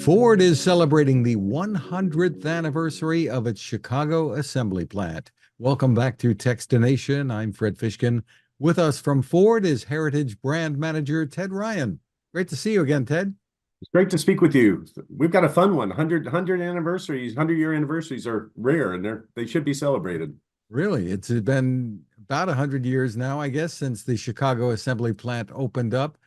Ford is celebrating the 100th anniversary of its Chicago assembly plant. Welcome back to Techstination. I'm Fred Fishkin. With us from Ford is Heritage Brand Manager Ted Ryan. Great to see you again, Ted. It's great to speak with you. We've got a fun one. 100 anniversaries, 100-year anniversaries are rare and they should be celebrated. Really, it's been about 100 years now, I guess, since the Chicago assembly plant opened up.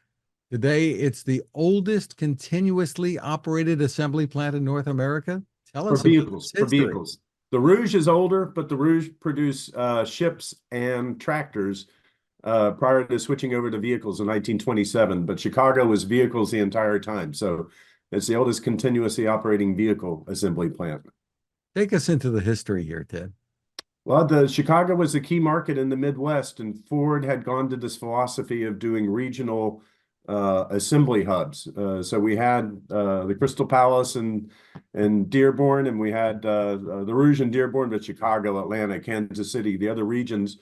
Today, it's the oldest continuously operated assembly plant in North America. Tell For us about its vehicles, for history. vehicles. The Rouge is older, but the Rouge produced ships and tractors prior to switching over to vehicles in 1927. But Chicago was vehicles the entire time. So it's the oldest continuously operating vehicle assembly plant. Take us into the history here, Ted. Well, the Chicago was a key market in the Midwest, and Ford had gone to this philosophy of doing regional assembly hubs. So we had the Crystal Palace and Dearborn, and we had the Rouge in Dearborn, but Chicago, Atlanta, Kansas City, the other regions,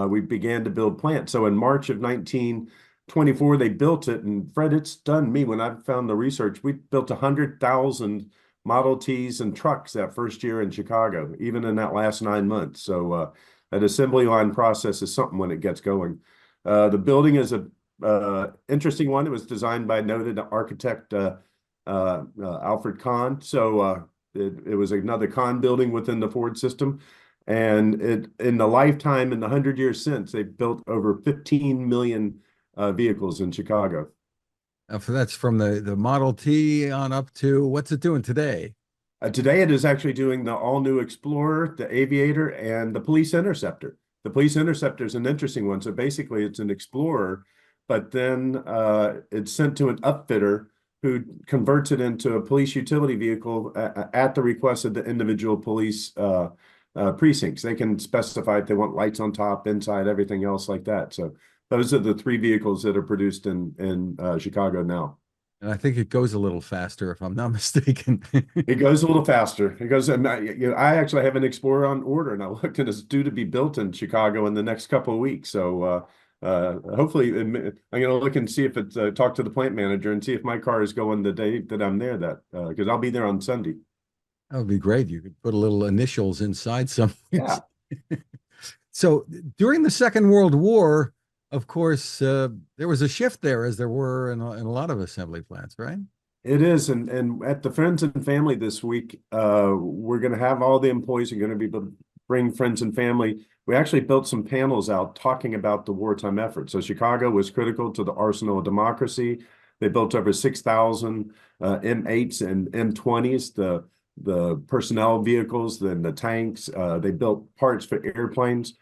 we began to build plants. So in March of 1924, they built it, and Fred, it's stunned me when I found the research. We built 100,000 Model Ts and trucks that first year in Chicago, even in that last 9 months. So that assembly line process is something when it gets going. The building is a interesting one. It was designed by noted architect Alfred Kahn. So it was another Kahn building within the Ford system. And in the lifetime, in the 100 years since, they've built over 15 million vehicles in Chicago. That's from the Model T on up to what's it doing today? Today, it is actually doing the all-new Explorer, the Aviator, and the Police Interceptor. The Police Interceptor is an interesting one. So basically, it's an Explorer, but then it's sent to an upfitter who converts it into a police utility vehicle at the request of the individual police precincts. They can specify if they want lights on top, inside, everything else like that. So those are the three vehicles that are produced in Chicago now. And I think it goes a little faster, if I'm not mistaken. It goes a little faster. It goes, and I actually have an Explorer on order, and I looked, and it's due to be built in Chicago in the next couple of weeks. So hopefully, I'm going to look and see if it's talk to the plant manager and see if my car is going the day that I'm there. That because I'll be there on Sunday. That would be great. You could put a little initials inside some. Yeah. So during the Second World War, of course, there was a shift there, as there were in a lot of assembly plants, right? It is, and at the Friends and Family this week, we're going to have all the employees are going to be able to bring friends and family. We actually built some panels out talking about the wartime effort. So Chicago was critical to the arsenal of democracy. They built over 6,000 M8s and M20s, the personnel vehicles, then the tanks. They built parts for airplanes.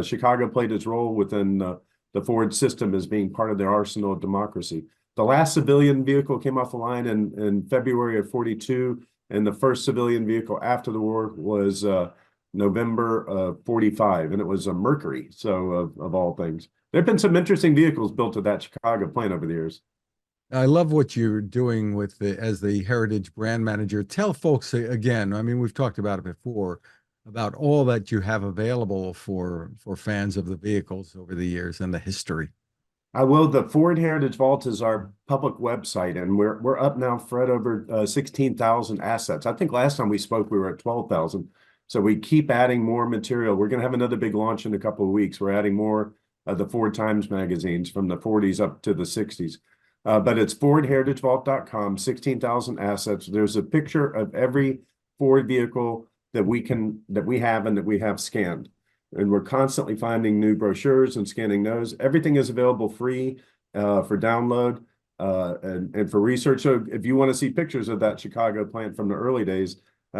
Chicago played its role within the Ford system as being part of their arsenal of democracy. The last civilian vehicle came off the line in February of 42, and the first civilian vehicle after the war was November of 45, and it was a Mercury, so of all things. There have been some interesting vehicles built at that Chicago plant over the years. I love what you're doing with as the Heritage Brand Manager. Tell folks again, I mean, we've talked about it before, about all that you have available for fans of the vehicles over the years and the history. I will. The Ford Heritage Vault is our public website, and we're up now, Fred, over 16,000 assets. I think last time we spoke, we were at 12,000. So we keep adding more material. We're going to have another big launch in a couple of weeks. We're adding more of the Ford Times magazines from the 40s up to the 60s. But it's FordHeritageVault.com, 16,000 assets. There's a picture of every Ford vehicle that we have and that we have scanned. And we're constantly finding new brochures and scanning those. Everything is available free for download and for research. So if you want to see pictures of that Chicago plant from the early days,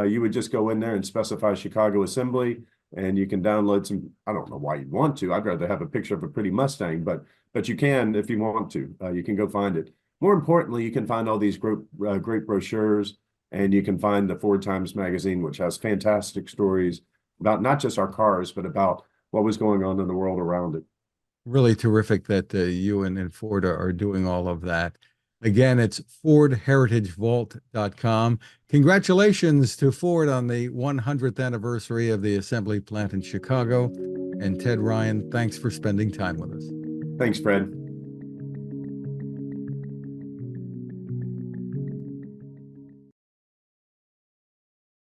you would just go in there and specify Chicago Assembly, and you can download some. I don't know why you'd want to. I'd rather have a picture of a pretty Mustang, but you can if you want to. You can go find it. More importantly, you can find all these great brochures, and you can find the Ford Times magazine, which has fantastic stories about not just our cars, but about what was going on in the world around it. Really terrific that you and Ford are doing all of that. Again, it's FordHeritageVault.com. Congratulations to Ford on the 100th anniversary of the assembly plant in Chicago. And Ted Ryan, thanks for spending time with us. Thanks, Fred.